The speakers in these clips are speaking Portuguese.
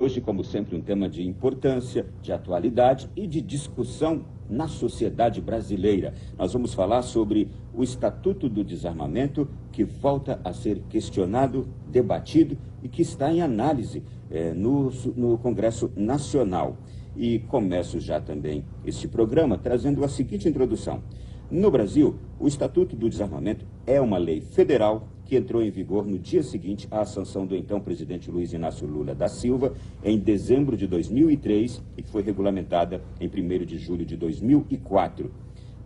Hoje, como sempre, um tema de importância, de atualidade e de discussão na sociedade brasileira. Nós vamos falar sobre o Estatuto do Desarmamento, que volta a ser questionado, debatido e que está em análise no Congresso Nacional. E começo já também este programa trazendo a seguinte introdução. No Brasil, o Estatuto do Desarmamento é uma lei federal que entrou em vigor no dia seguinte à sanção do então presidente Luiz Inácio Lula da Silva, em dezembro de 2003, e que foi regulamentada em 1º de julho de 2004.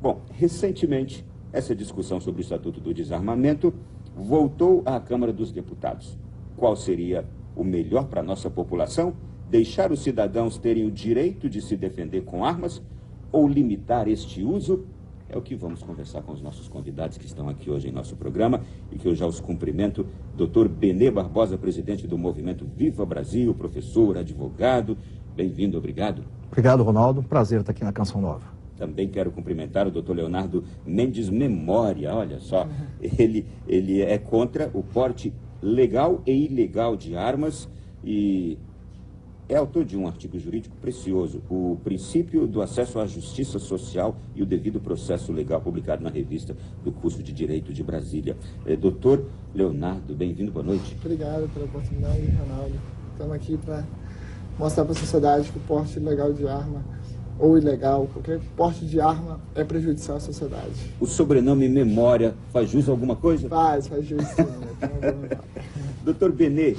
Bom, recentemente, essa discussão sobre o Estatuto do Desarmamento voltou à Câmara dos Deputados. Qual seria o melhor para a nossa população? Deixar os cidadãos terem o direito de se defender com armas ou limitar este uso? É o que vamos conversar com os nossos convidados que estão aqui hoje em nosso programa e que eu já os cumprimento. Dr. Benê Barbosa, presidente do movimento Viva Brasil, professor, advogado. Bem-vindo, obrigado. Obrigado, Ronaldo. Prazer estar aqui na Canção Nova. Também quero cumprimentar o Dr. Leonardo Mendes Memória. Olha só, ele é contra o porte legal e ilegal de armas e é autor de um artigo jurídico precioso, o Princípio do Acesso à Justiça Social e o Devido Processo Legal, publicado na revista do Curso de Direito de Brasília. Doutor Leonardo, bem-vindo, boa noite. Obrigado pela oportunidade, Ronaldo. Estamos aqui para mostrar para a sociedade que o porte ilegal de arma ou ilegal, qualquer porte de arma é prejudicial à sociedade. O sobrenome Memória faz jus a alguma coisa? Faz jus sim. Doutor Benê,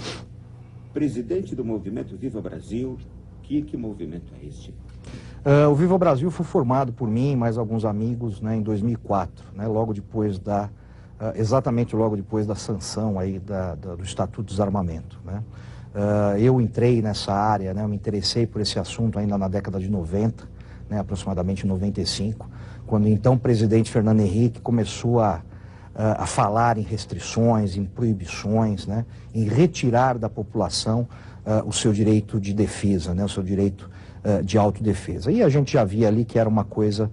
presidente do movimento Viva Brasil, que movimento é este? O Viva Brasil foi formado por mim e mais alguns amigos, né, em 2004, né, logo depois exatamente logo depois da sanção aí do Estatuto do Desarmamento, né. Eu entrei nessa área, né, eu me interessei por esse assunto ainda na década de 90, né, aproximadamente em 95, quando então o presidente Fernando Henrique começou a falar em restrições, em proibições, né, em retirar da população o seu direito de defesa, né, o seu direito de autodefesa. E a gente já via ali que era uma coisa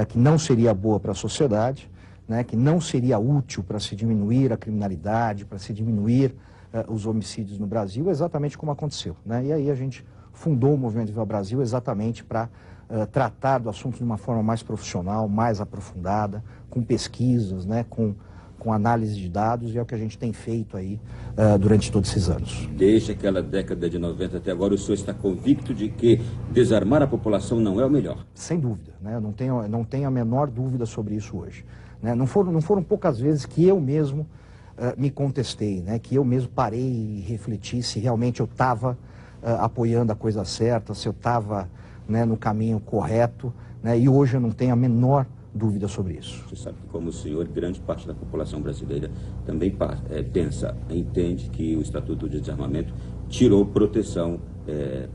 que não seria boa para a sociedade, né, que não seria útil para se diminuir a criminalidade, para se diminuir os homicídios no Brasil, exatamente como aconteceu, né? E aí a gente fundou o Movimento Viva Brasil exatamente para tratar do assunto de uma forma mais profissional, mais aprofundada, com pesquisas, né, com análise de dados, e é o que a gente tem feito aí durante todos esses anos. Desde aquela década de 90 até agora, o senhor está convicto de que desarmar a população não é o melhor? Sem dúvida, né? Não tenho a menor dúvida sobre isso hoje, né? Não foram poucas vezes que eu mesmo me contestei, né? Que eu mesmo parei e refleti se realmente eu estava apoiando a coisa certa, se eu estava, né, no caminho correto, né? E hoje eu não tenho a menor dúvida sobre isso. Você sabe que, como o senhor, grande parte da população brasileira também entende que o Estatuto de Desarmamento tirou proteção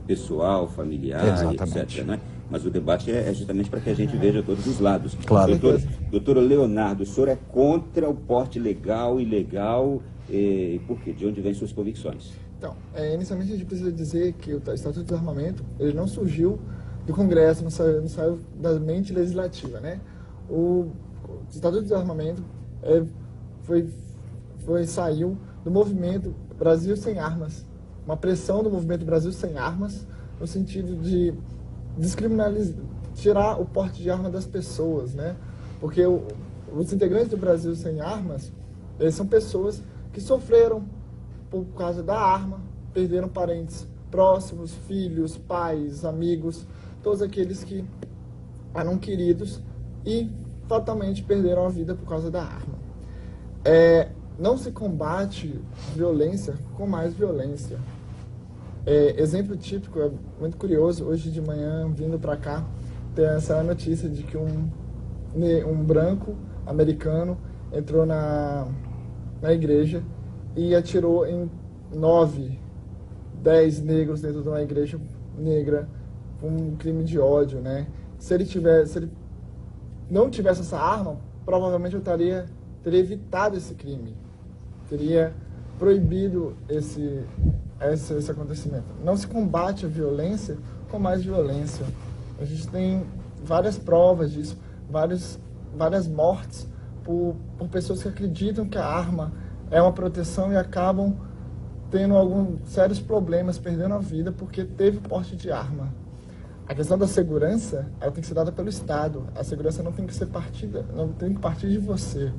pessoal, familiar, etc. Né? Mas o debate é justamente para que a gente veja todos os lados. Claro. Doutor Leonardo, o senhor é contra o porte legal e ilegal, por quê? De onde vêm suas convicções? Então, inicialmente a gente precisa dizer que o Estatuto de Desarmamento ele não surgiu do Congresso, não saiu da mente legislativa, né? O Estatuto de Desarmamento saiu do movimento Brasil Sem Armas, uma pressão do movimento Brasil Sem Armas, no sentido de descriminalizar, tirar o porte de arma das pessoas, né? Porque os integrantes do Brasil Sem Armas, eles são pessoas que sofreram por causa da arma, perderam parentes próximos, filhos, pais, amigos, todos aqueles que eram queridos e fatalmente perderam a vida por causa da arma. Não se combate violência com mais violência. Exemplo típico, é muito curioso, hoje de manhã, vindo para cá, tem essa notícia de que um branco americano entrou na igreja e atirou em 10 negros dentro de uma igreja negra, um crime de ódio, né? Se ele não tivesse essa arma, provavelmente eu teria evitado esse crime, teria proibido esse acontecimento. Não se combate a violência com mais violência. A gente tem várias provas disso, várias mortes por pessoas que acreditam que a arma é uma proteção e acabam tendo alguns sérios problemas, perdendo a vida porque teve porte de arma. A questão da segurança, ela tem que ser dada pelo Estado. A segurança não tem que ser não tem que partir de você.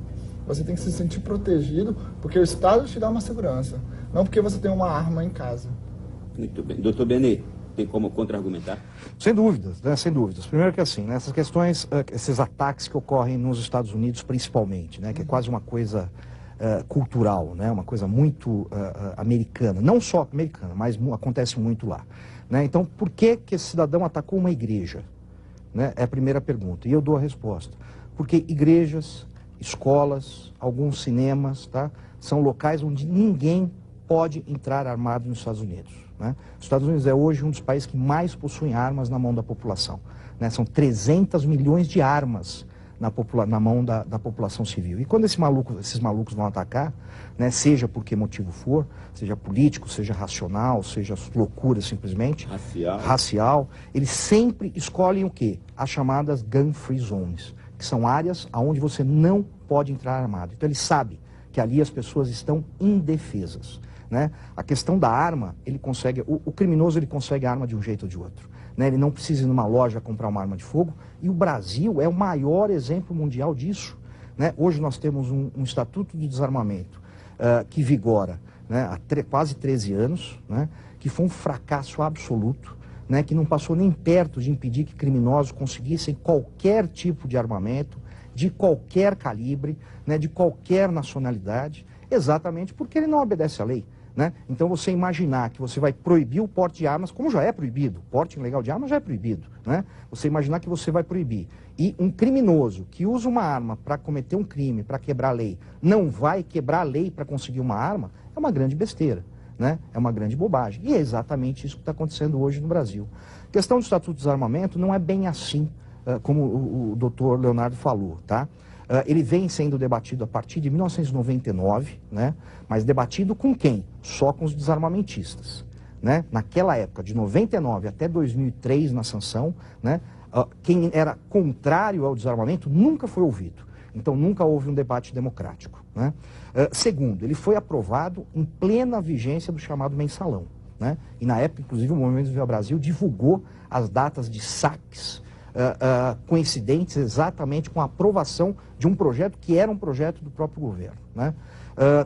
Você tem que se sentir protegido porque o Estado te dá uma segurança, não porque você tem uma arma em casa. Muito bem. Doutor Benê, tem como contra-argumentar? Sem dúvidas, né? Sem dúvidas. Primeiro que assim, né, essas questões, esses ataques que ocorrem nos Estados Unidos principalmente, né, que é quase uma coisa cultural, né, uma coisa muito americana, não só americana, mas acontece muito lá. Né? Então, por que esse cidadão atacou uma igreja? Né? É a primeira pergunta. E eu dou a resposta. Porque igrejas, escolas, alguns cinemas, tá, são locais onde ninguém pode entrar armado nos Estados Unidos. Né? Os Estados Unidos é hoje um dos países que mais possuem armas na mão da população. Né? São 300 milhões de armas na mão da população civil. E quando esses malucos vão atacar, né, seja por que motivo for, seja político, seja racional, seja loucura simplesmente, racial, eles sempre escolhem o quê? As chamadas gun-free zones, que são áreas onde você não pode entrar armado. Então ele sabe que ali as pessoas estão indefesas. Né? A questão da arma, ele consegue, o criminoso ele consegue a arma de um jeito ou de outro. Né? Ele não precisa ir numa loja comprar uma arma de fogo, e o Brasil é o maior exemplo mundial disso. Né? Hoje nós temos um Estatuto de Desarmamento que vigora, né, há quase 13 anos, né, que foi um fracasso absoluto, né, que não passou nem perto de impedir que criminosos conseguissem qualquer tipo de armamento, de qualquer calibre, né, de qualquer nacionalidade, exatamente porque ele não obedece à lei. Né? Então você imaginar que você vai proibir o porte de armas, como já é proibido, o porte ilegal de armas já é proibido, né? Você imaginar que você vai proibir e um criminoso que usa uma arma para cometer um crime, para quebrar a lei, não vai quebrar a lei para conseguir uma arma, é uma grande besteira, né? É uma grande bobagem. E é exatamente isso que está acontecendo hoje no Brasil. A questão do Estatuto de Desarmamento não é bem assim, como o doutor Leonardo falou, tá? Ele vem sendo debatido a partir de 1999, né? Mas debatido com quem? Só com os desarmamentistas. Né? Naquela época, de 99 até 2003 na sanção, né? Quem era contrário ao desarmamento nunca foi ouvido. Então nunca houve um debate democrático. Né? Segundo, ele foi aprovado em plena vigência do chamado mensalão. Né? E na época, inclusive, o Movimento Viva Brasil divulgou as datas de saques coincidentes exatamente com a aprovação de um projeto que era um projeto do próprio governo. Né?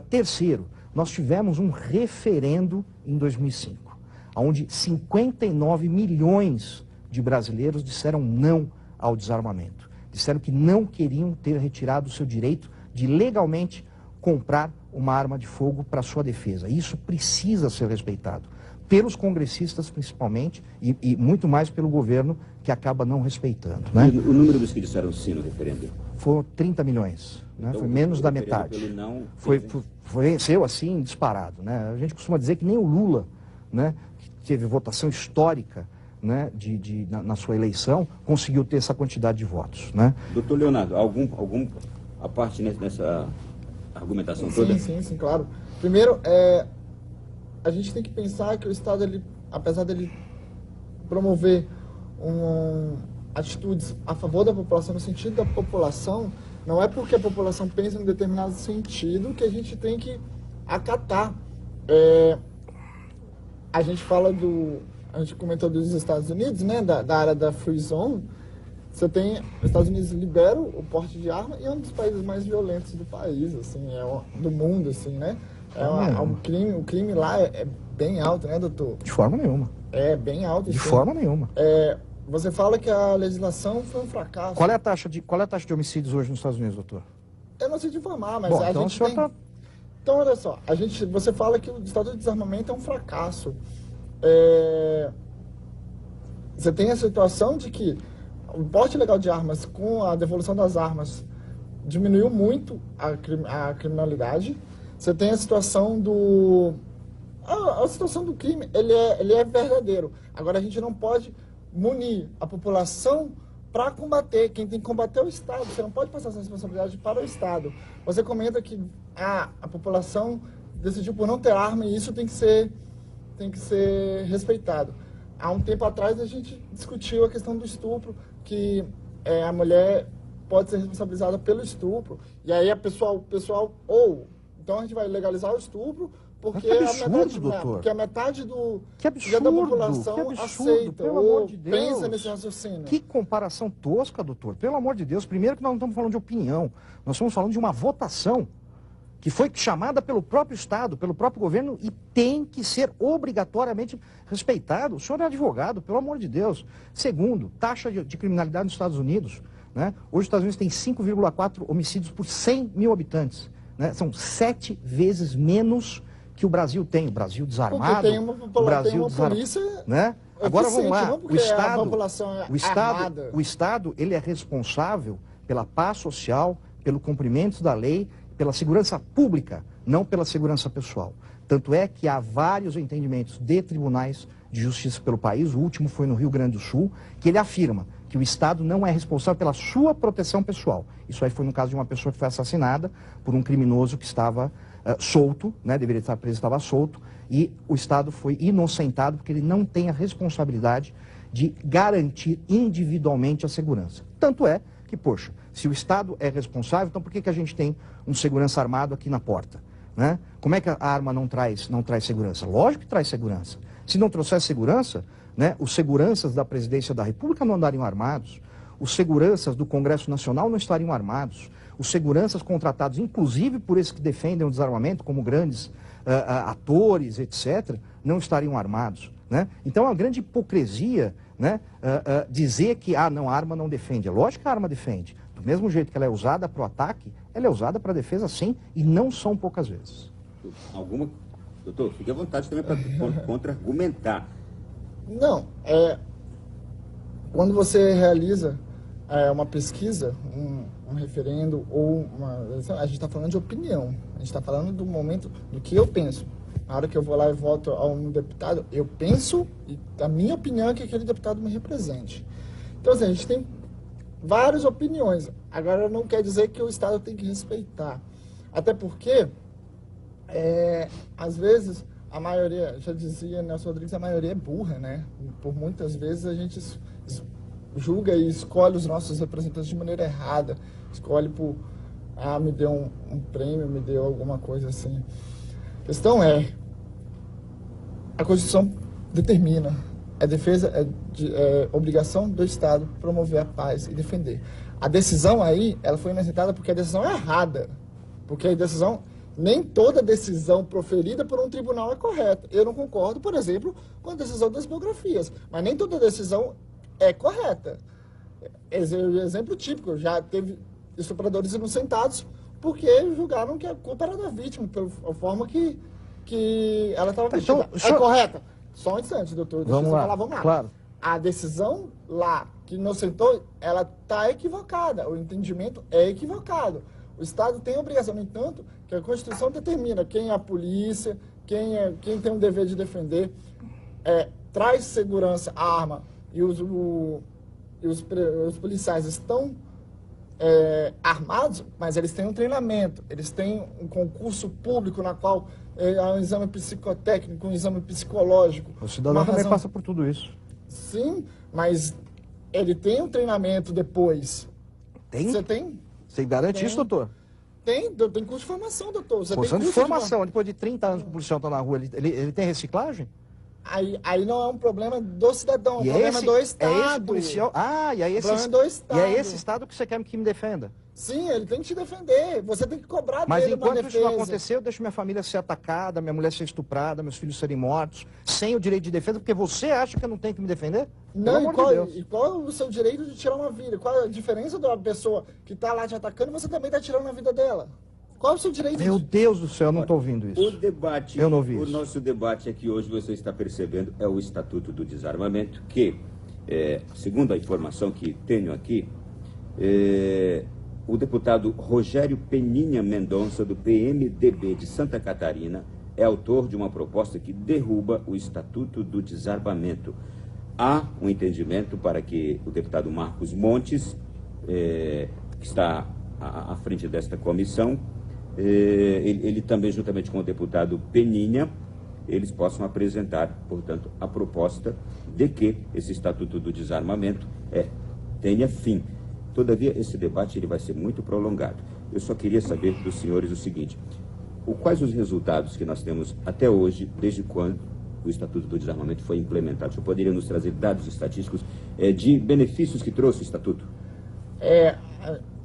Terceiro, nós tivemos um referendo em 2005, onde 59 milhões de brasileiros disseram não ao desarmamento. Disseram que não queriam ter retirado o seu direito de legalmente comprar uma arma de fogo para sua defesa. Isso precisa ser respeitado pelos congressistas principalmente e muito mais pelo governo que acaba não respeitando. Né? O número dos que disseram sim no referendo? Foram 30 milhões, né? Então, foi menos da metade. Pelo não, venceu assim disparado. Né? A gente costuma dizer que nem o Lula, né, que teve votação histórica, né, na sua eleição, conseguiu ter essa quantidade de votos. Né? Doutor Leonardo, a parte nessa argumentação toda? Sim, claro. Primeiro, a gente tem que pensar que o Estado, apesar dele promover atitudes a favor da população, no sentido da população, não é porque a população pensa em um determinado sentido que a gente tem que acatar. A gente comentou dos Estados Unidos, né, da área da Free Zone. Os Estados Unidos liberam o porte de arma e é um dos países mais violentos do país, assim, do mundo, assim, né? O crime lá é bem alto, né, doutor? De forma nenhuma. É bem alto. De forma nenhuma. Você fala que a legislação foi um fracasso. Qual é a taxa de homicídios hoje nos Estados Unidos, doutor? Eu não sei te informar, mas Bom, a então gente o senhor tem... Então, olha só, você fala que o Estado de Desarmamento é um fracasso. Você tem a situação de que o porte ilegal de armas, com a devolução das armas, diminuiu muito a criminalidade. Você tem a situação a situação do crime, ele é verdadeiro. Agora, a gente não pode munir a população para combater. Quem tem que combater é o Estado. Você não pode passar essa responsabilidade para o Estado. Você comenta que a população decidiu por não ter arma e isso tem que ser respeitado. Há um tempo atrás a gente discutiu a questão do estupro, que a mulher pode ser responsabilizada pelo estupro. E aí então a gente vai legalizar o estupro porque, que absurdo, doutor. Porque a metade que absurdo, da população que absurdo, aceita pelo ou amor de Deus. pensa nesse raciocínio. Que comparação tosca, doutor. Pelo amor de Deus. Primeiro que nós não estamos falando de opinião. Nós estamos falando de uma votação que foi chamada pelo próprio Estado, pelo próprio governo e tem que ser obrigatoriamente respeitado. O senhor é advogado, pelo amor de Deus. Segundo, taxa de criminalidade nos Estados Unidos. Né? Hoje os Estados Unidos têm 5,4 homicídios por 100 mil habitantes. Né? São 7 vezes menos que o Brasil tem. O Brasil desarmado, porque tem uma, o Brasil polícia... Né? Agora vamos lá, não porque a população é armada. O Estado ele é responsável pela paz social, pelo cumprimento da lei, pela segurança pública, não pela segurança pessoal. Tanto é que há vários entendimentos de tribunais de justiça pelo país, o último foi no Rio Grande do Sul, que ele afirma que o Estado não é responsável pela sua proteção pessoal. Isso aí foi no caso de uma pessoa que foi assassinada por um criminoso que estava solto, né, deveria estar preso, estava solto, e o Estado foi inocentado porque ele não tem a responsabilidade de garantir individualmente a segurança. Tanto é que, poxa, se o Estado é responsável, então por que a gente tem um segurança armado aqui na porta? Né? Como é que a arma não traz segurança? Lógico que traz segurança. Se não trouxer segurança, né, os seguranças da Presidência da República não andariam armados, os seguranças do Congresso Nacional não estariam armados, os seguranças contratados, inclusive por esses que defendem o desarmamento, como grandes atores, etc., não estariam armados. Né? Então é uma grande hipocrisia, né, dizer que a arma não defende. É lógico que a arma defende. Do mesmo jeito que ela é usada para o ataque, ela é usada para a defesa sim, e não são poucas vezes. Doutor, fique à vontade também para contra-argumentar. Não, quando você realiza uma pesquisa, um referendo ou a gente está falando de opinião, a gente está falando do momento do que eu penso. Na hora que eu vou lá e voto a um deputado, eu penso, e a minha opinião é que aquele deputado me represente. Então, assim, a gente tem várias opiniões. Agora, não quer dizer que o Estado tem que respeitar. Até porque, às vezes, a maioria, já dizia Nelson Rodrigues, a maioria é burra, né? Por muitas vezes a gente julga e escolhe os nossos representantes de maneira errada. Escolhe por, me deu um prêmio, me deu alguma coisa assim. A questão a Constituição determina, é obrigação do Estado promover a paz e defender. A decisão aí, ela foi inusitada porque a decisão é errada. Porque a decisão, nem toda decisão proferida por um tribunal é correta. Eu não concordo, por exemplo, com a decisão das biografias, mas nem toda decisão é correta. Exemplo típico, já teve estupradores inocentados porque julgaram que a culpa era da vítima, pela forma que ela estava vestida. Então, é correta? Só um instante, doutor. Vamos lá. Claro. A decisão lá que inocentou, ela está equivocada. O entendimento é equivocado. O Estado tem a obrigação, no entanto, que a Constituição determina quem é a polícia, quem tem o dever de defender, traz segurança, arma, e os policiais estão armados, mas eles têm um treinamento, eles têm um concurso público na qual há um exame psicotécnico, um exame psicológico. O cidadão também passa por tudo isso. Sim, mas ele tem um treinamento depois. Tem? Você tem? Você garante isso, doutor? Tem curso de formação, doutor. Você Porção tem de formação. Depois de 30 anos que o policial está na rua, ele tem reciclagem? Aí não é um problema do cidadão, é um problema do Estado. É esse policial. E aí é esse Estado que você quer que me defenda? Sim, ele tem que te defender. Você tem que cobrar Mas dele uma defesa. Mas enquanto isso não acontecer, eu deixo minha família ser atacada, minha mulher ser estuprada, meus filhos serem mortos, sem o direito de defesa, porque você acha que eu não tenho que me defender? Não, e qual é o seu direito de tirar uma vida? Qual é a diferença de uma pessoa que está lá te atacando e você também está tirando a vida dela? Qual é o seu direito? Meu Deus do céu, eu não estou ouvindo isso. O debate, eu não ouvi isso. O nosso debate aqui hoje, você está percebendo, é o Estatuto do Desarmamento, que, segundo a informação que tenho aqui, o deputado Rogério Peninha Mendonça, do PMDB de Santa Catarina, é autor de uma proposta que derruba o Estatuto do Desarmamento. Há um entendimento para que o deputado Marcos Montes, que está à frente desta comissão, ele também, juntamente com o deputado Peninha, eles possam apresentar, portanto, a proposta de que esse Estatuto do Desarmamento tenha fim. Todavia, esse debate ele vai ser muito prolongado. Eu só queria saber dos senhores o seguinte: quais os resultados que nós temos até hoje, desde quando o Estatuto do Desarmamento foi implementado? O senhor poderia nos trazer dados estatísticos de benefícios que trouxe o Estatuto?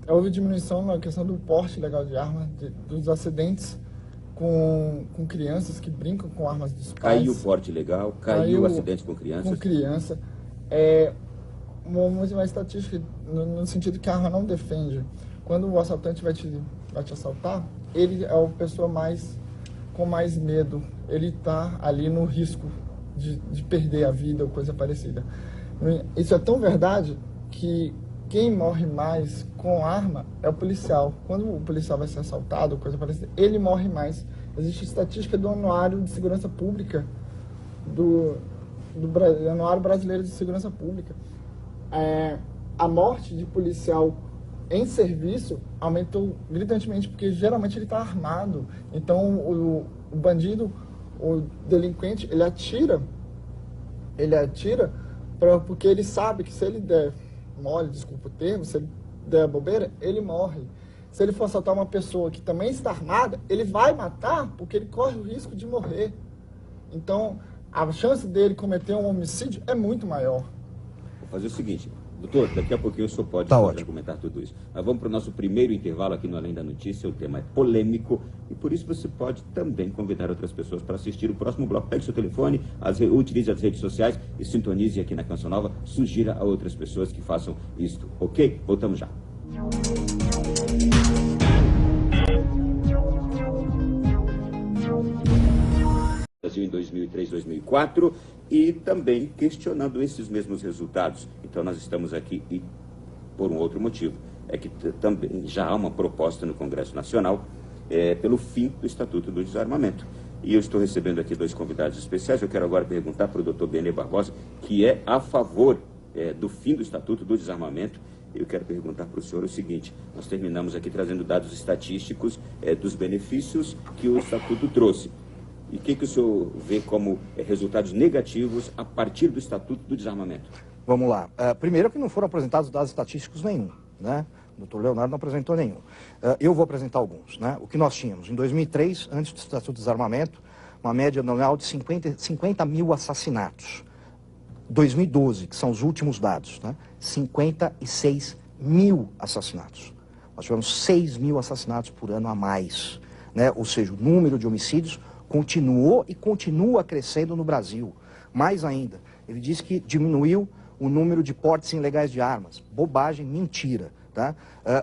Houve diminuição na questão do porte legal de arma, dos acidentes com crianças que brincam com armas dos pais. Caiu o porte legal, caiu o acidente com crianças? Com criança. Uma estatística no sentido que a arma não defende. Quando o assaltante vai te assaltar, ele é a pessoa com mais medo. Ele está ali no risco de perder a vida ou coisa parecida. Isso é tão verdade que quem morre mais com arma é o policial. Quando o policial vai ser assaltado ou coisa parecida, ele morre mais. Existe estatística do Anuário de Segurança Pública, do Anuário Brasileiro de Segurança Pública. A morte de policial em serviço aumentou gritantemente, porque geralmente ele está armado. Então o bandido, o delinquente, ele atira porque ele sabe que se ele der mole, desculpa o termo, se ele der bobeira, ele morre. Se ele for assaltar uma pessoa que também está armada, ele vai matar porque ele corre o risco de morrer. Então, a chance dele cometer um homicídio é muito maior. Vou fazer o seguinte, doutor, daqui a pouquinho o senhor pode argumentar tudo isso. Nós vamos para o nosso primeiro intervalo aqui no Além da Notícia. O tema é polêmico e por isso você pode também convidar outras pessoas para assistir o próximo bloco. Pegue seu telefone, utilize as redes sociais e sintonize aqui na Canção Nova. Sugira a outras pessoas que façam isto, ok? Voltamos já. Brasil em 2003, 2004 e também questionando esses mesmos resultados. Então nós estamos aqui e por um outro motivo, é que também já há uma proposta no Congresso Nacional pelo fim do Estatuto do Desarmamento. E eu estou recebendo aqui dois convidados especiais. Eu quero agora perguntar para o doutor Benê Barbosa, que é a favor do fim do Estatuto do Desarmamento. Eu quero perguntar para o senhor o seguinte: nós terminamos aqui trazendo dados estatísticos dos benefícios que o Estatuto trouxe. E o que o senhor vê como resultados negativos a partir do Estatuto do Desarmamento? Vamos lá. Primeiro que não foram apresentados dados estatísticos nenhum, né? O doutor Leonardo não apresentou nenhum. Eu vou apresentar alguns, né? O que nós tínhamos em 2003, antes do Estatuto do Desarmamento, uma média anual de 50 mil assassinatos. 2012, que são os últimos dados, né? 56 mil assassinatos. Nós tivemos 6 mil assassinatos por ano a mais, né? Ou seja, o número de homicídios continuou e continua crescendo no Brasil. Mais ainda, ele disse que diminuiu o número de portes ilegais de armas. Bobagem, mentira. Tá?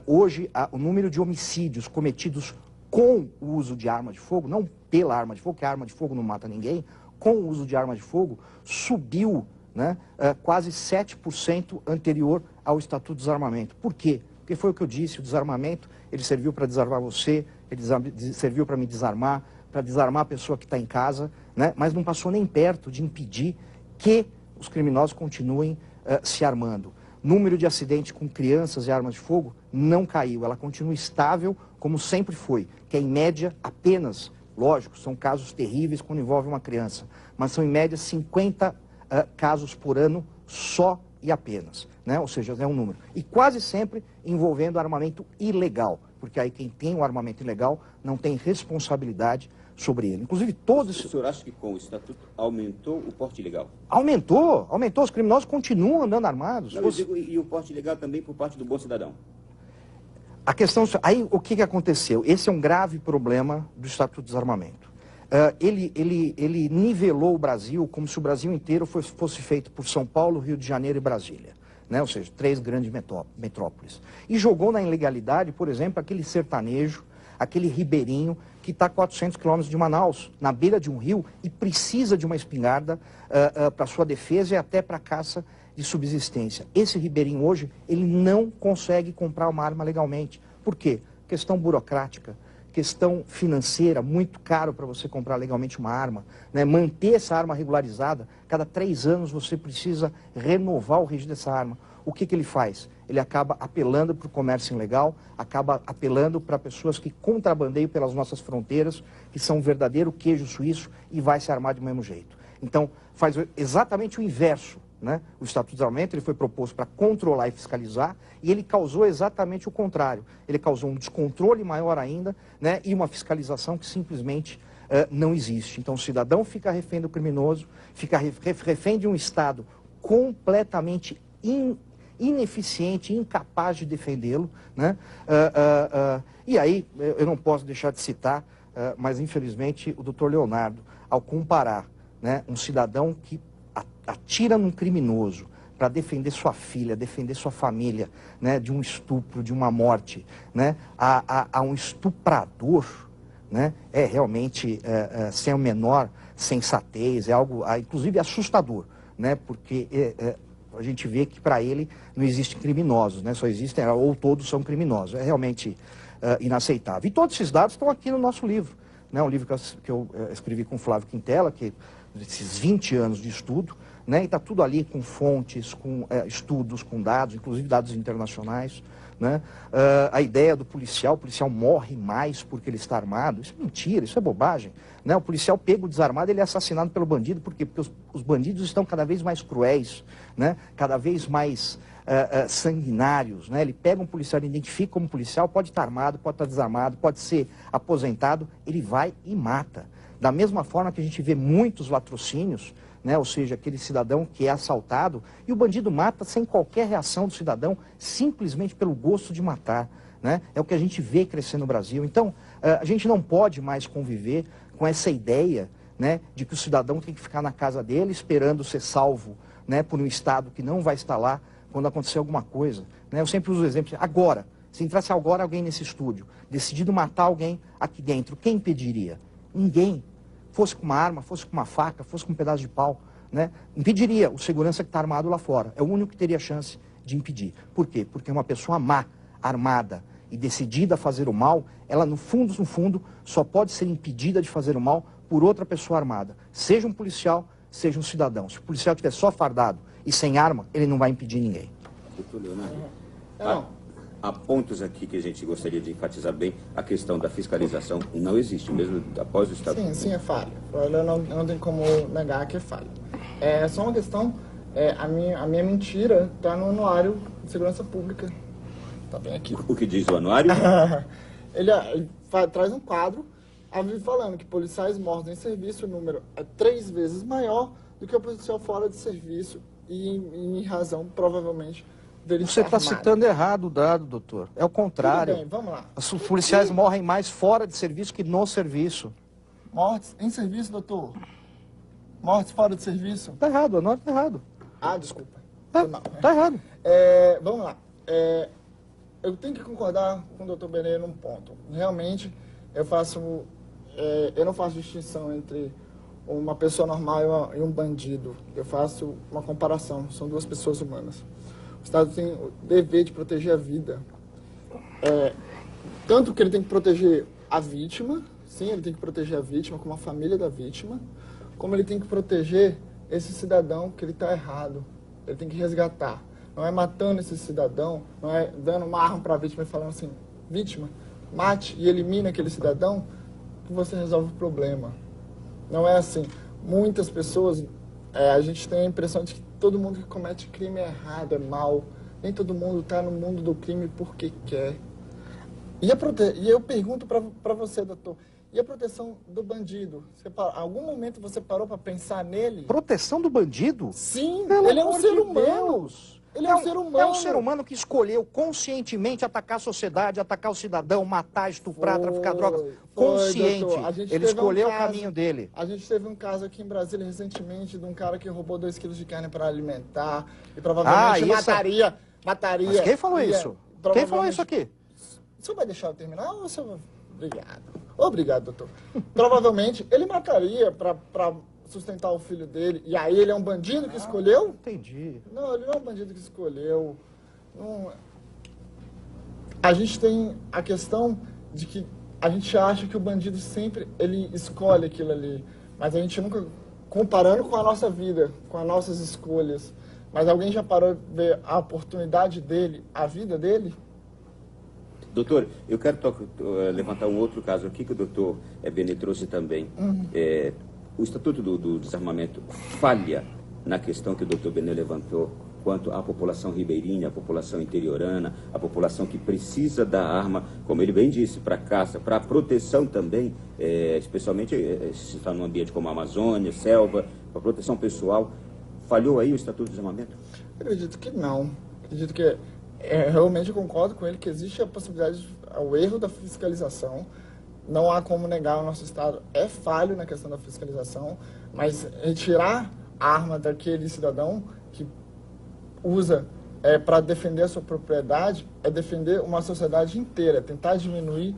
Hoje, o número de homicídios cometidos com o uso de arma de fogo, não pela arma de fogo, que a arma de fogo não mata ninguém, com o uso de arma de fogo, subiu, né, quase 7% anterior ao Estatuto do Desarmamento. Por quê? Porque foi o que eu disse, o desarmamento, ele serviu para desarmar você, ele serviu para me desarmar, para desarmar a pessoa que está em casa, né? Mas não passou nem perto de impedir que os criminosos continuem se armando. Número de acidentes com crianças e armas de fogo não caiu, ela continua estável como sempre foi, que é em média apenas, lógico, são casos terríveis quando envolve uma criança, mas são em média 50 casos por ano só e apenas, né? Ou seja, é um número. E quase sempre envolvendo armamento ilegal, porque aí quem tem o armamento ilegal não tem responsabilidade sobre ele. Inclusive todos... O senhor acha que com o Estatuto aumentou o porte ilegal? Aumentou. Os criminosos continuam andando armados. Não, eu digo, e o porte ilegal também por parte do bom cidadão? A questão... Aí o que aconteceu? Esse é um grave problema do Estatuto do Desarmamento. Ele nivelou o Brasil como se o Brasil inteiro fosse feito por São Paulo, Rio de Janeiro e Brasília, né? Ou seja, 3 grandes metrópoles. E jogou na ilegalidade, por exemplo, aquele sertanejo, aquele ribeirinho que está a 400 quilômetros de Manaus, na beira de um rio, e precisa de uma espingarda para sua defesa e até para caça de subsistência. Esse ribeirinho hoje, ele não consegue comprar uma arma legalmente. Por quê? Questão burocrática, questão financeira, muito caro para você comprar legalmente uma arma, né? Manter essa arma regularizada, cada 3 anos você precisa renovar o registro dessa arma. O que ele faz? Ele acaba apelando para o comércio ilegal, acaba apelando para pessoas que contrabandeiam pelas nossas fronteiras, que são um verdadeiro queijo suíço e vai se armar do mesmo jeito. Então, faz exatamente o inverso né? O Estatuto do Desarmamento ele foi proposto para controlar e fiscalizar, e ele causou exatamente o contrário. Ele causou um descontrole maior ainda, né? E uma fiscalização que simplesmente não existe. Então o cidadão fica refém do criminoso, fica refém de um Estado completamente ineficiente, incapaz de defendê-lo, né? E aí, eu não posso deixar de citar, mas infelizmente o doutor Leonardo, ao comparar, né, um cidadão que atira num criminoso para defender sua filha, defender sua família, né, de um estupro, de uma morte, né, a um estuprador, né, é realmente sem a menor sensatez, é algo, inclusive, assustador, né, porque a gente vê que para ele não existem criminosos, né, só existem, ou todos são criminosos, é realmente inaceitável. E todos esses dados estão aqui no nosso livro, né, um livro que eu escrevi com o Flávio Quintela, que esses 20 anos de estudo, né, e está tudo ali com fontes, com estudos, com dados, inclusive dados internacionais, né? A ideia do policial, o policial morre mais porque ele está armado, isso é mentira, isso é bobagem, né? O policial pego desarmado, ele é assassinado pelo bandido, por quê? Porque os bandidos estão cada vez mais cruéis, né? Cada vez mais sanguinários, né? Ele pega um policial, ele identifica como policial, pode estar armado, pode estar desarmado, pode ser aposentado, ele vai e mata. Da mesma forma que a gente vê muitos latrocínios, né? Ou seja, aquele cidadão que é assaltado e o bandido mata sem qualquer reação do cidadão, simplesmente pelo gosto de matar, né? É o que a gente vê crescer no Brasil. Então, a gente não pode mais conviver com essa ideia, né, de que o cidadão tem que ficar na casa dele esperando ser salvo, né, por um Estado que não vai estar lá quando acontecer alguma coisa, né? Eu sempre uso o exemplo, agora, se entrasse agora alguém nesse estúdio, decidido matar alguém aqui dentro, quem impediria? Ninguém. Fosse com uma arma, fosse com uma faca, fosse com um pedaço de pau, né? Impediria o segurança que está armado lá fora. É o único que teria chance de impedir. Por quê? Porque uma pessoa má, armada e decidida a fazer o mal, ela no fundo, só pode ser impedida de fazer o mal por outra pessoa armada. Seja um policial, seja um cidadão. Se o policial estiver só fardado e sem arma, ele não vai impedir ninguém. Doutor Leonardo, há pontos aqui que a gente gostaria de enfatizar bem. A questão da fiscalização não existe, mesmo após o Estado. Sim, é falha. Eu não tenho como negar que é falha. É só uma questão, a minha mentira está no Anuário de Segurança Pública. Está bem aqui. O que diz o anuário? Ele traz um quadro falando que policiais mortos em serviço, o número é 3 vezes maior do que o policial fora de serviço e em razão, provavelmente, dele Você está citando errado o dado, doutor. É o contrário. Tudo bem, vamos lá. Os policiais morrem mais fora de serviço que no serviço. Mortes em serviço, doutor? Mortes fora de serviço? Está errado, o anuário está errado. Desculpa. Está errado. Vamos lá. Eu tenho que concordar com o doutor Benê num ponto. Realmente, eu não faço distinção entre uma pessoa normal e um bandido. Eu faço uma comparação. São duas pessoas humanas. O Estado tem o dever de proteger a vida. Tanto que ele tem que proteger a vítima, sim, ele tem que proteger a vítima, como a família da vítima, como ele tem que proteger esse cidadão que ele está errado. Ele tem que resgatar. Não é matando esse cidadão, não é dando uma arma para a vítima e falando assim, vítima, mate e elimine aquele cidadão, que você resolve o problema. Não é assim. Muitas pessoas, a gente tem a impressão de que todo mundo que comete crime é errado, é mal. Nem todo mundo está no mundo do crime porque quer. E eu pergunto para você, doutor, e a proteção do bandido? Algum momento você parou para pensar nele? Proteção do bandido? Sim, Pelo ele é um amor ser de humano. Deus. Ele é um ser humano. É um ser humano que escolheu conscientemente atacar a sociedade, atacar o cidadão, matar, estuprar, traficar drogas. Consciente. Ele escolheu o caminho dele. A gente teve um caso aqui em Brasília recentemente de um cara que roubou 2 quilos de carne para alimentar e provavelmente mataria. Mas quem falou isso? Quem falou isso aqui? O senhor vai deixar eu terminar ou o senhor... Obrigado. Obrigado, doutor. Provavelmente ele mataria para sustentar o filho dele. E aí ele é um bandido que escolheu? Entendi. Não, ele não é um bandido que escolheu. Não... A gente tem a questão de que a gente acha que o bandido sempre ele escolhe aquilo ali. Mas a gente nunca... Comparando com a nossa vida, com as nossas escolhas. Mas alguém já parou de ver a oportunidade dele, a vida dele? Doutor, eu quero levantar um outro caso aqui que o doutor Benê trouxe também. O Estatuto do Desarmamento falha na questão que o doutor Benê levantou, quanto à população ribeirinha, a população interiorana, a população que precisa da arma, como ele bem disse, para caça, para proteção também, especialmente se está num ambiente como a Amazônia, selva, para proteção pessoal. Falhou aí o Estatuto do Desarmamento? Acredito que não. Acredito que realmente eu concordo com ele que existe a possibilidade, o erro da fiscalização. Não há como negar, o nosso Estado é falho na questão da fiscalização, mas retirar a arma daquele cidadão que usa para defender a sua propriedade é defender uma sociedade inteira, tentar diminuir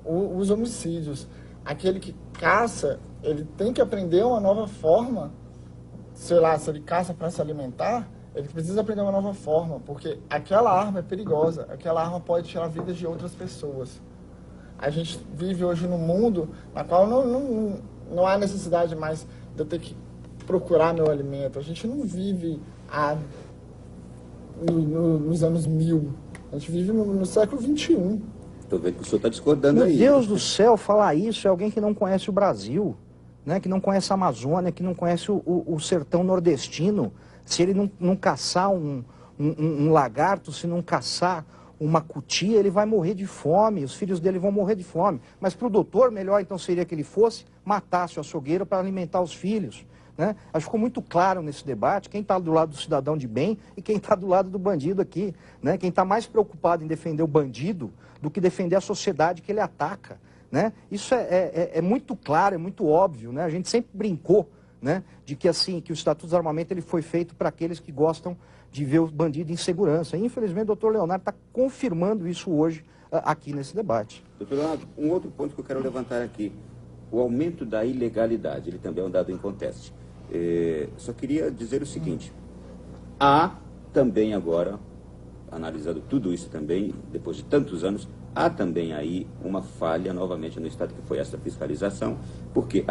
os homicídios. Aquele que caça, ele tem que aprender uma nova forma, sei lá, se ele caça para se alimentar, ele precisa aprender uma nova forma, porque aquela arma é perigosa, aquela arma pode tirar a vida de outras pessoas. A gente vive hoje num mundo na qual não há necessidade mais de eu ter que procurar meu alimento. A gente não vive nos anos 1000. A gente vive no século XXI. Estou vendo que o senhor está discordando aí. Meu Deus do céu, falar isso é alguém que não conhece o Brasil, né? Que não conhece a Amazônia, que não conhece o sertão nordestino. Se ele não caçar um lagarto, se não caçar uma cutia, ele vai morrer de fome, os filhos dele vão morrer de fome. Mas para o doutor, melhor então seria que ele fosse, matasse o açougueiro para alimentar os filhos. Né? Acho que ficou muito claro nesse debate quem está do lado do cidadão de bem e quem está do lado do bandido aqui. Né? Quem está mais preocupado em defender o bandido do que defender a sociedade que ele ataca. Né? Isso é muito claro, é muito óbvio. Né? A gente sempre brincou, né, de que, assim, que o Estatuto do Desarmamento ele foi feito para aqueles que gostam de ver o bandido em segurança. E, infelizmente, o doutor Leonardo está confirmando isso hoje aqui nesse debate. Doutor Leonardo, um outro ponto que eu quero levantar aqui, o aumento da ilegalidade, ele também é um dado em conteste. Só queria dizer o seguinte, há também agora, analisando tudo isso também, depois de tantos anos, há também aí uma falha novamente no Estado, que foi essa fiscalização, porque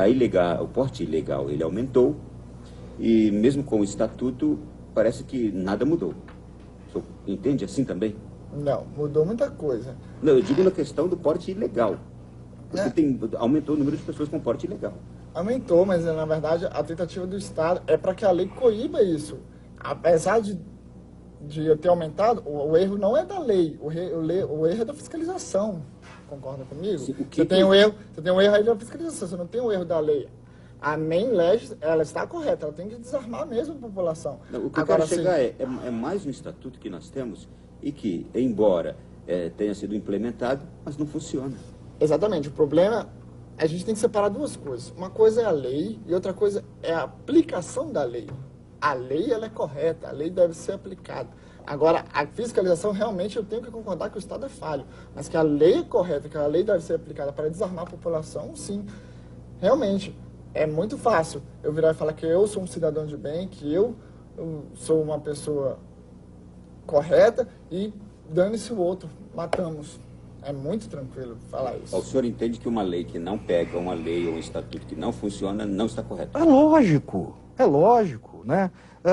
o porte ilegal ele aumentou e mesmo com o Estatuto parece que nada mudou. O senhor entende assim também? Não, mudou muita coisa. Não, eu digo na questão do porte ilegal. Porque aumentou o número de pessoas com porte ilegal. Aumentou, mas na verdade a tentativa do Estado é para que a lei coíba isso. Apesar de eu ter aumentado, o erro não é da lei, o erro é da fiscalização. Concorda comigo? Sim, você tem um erro aí da fiscalização, você não tem um erro da lei. A NEM, ela está correta, ela tem que desarmar mesmo a população. Não, o que agora, eu quero chegar é mais um estatuto que nós temos e que, embora tenha sido implementado, mas não funciona. Exatamente, o problema, a gente tem que separar duas coisas. Uma coisa é a lei e outra coisa é a aplicação da lei. A lei, ela é correta, a lei deve ser aplicada. Agora, a fiscalização, realmente, eu tenho que concordar que o Estado é falho. Mas que a lei é correta, que a lei deve ser aplicada para desarmar a população, sim. Realmente, é muito fácil eu virar e falar que eu sou um cidadão de bem, que eu sou uma pessoa correta e dane-se o outro, matamos. É muito tranquilo falar isso. O senhor entende que uma lei que não pega uma lei ou um estatuto que não funciona não está correto? É lógico, né?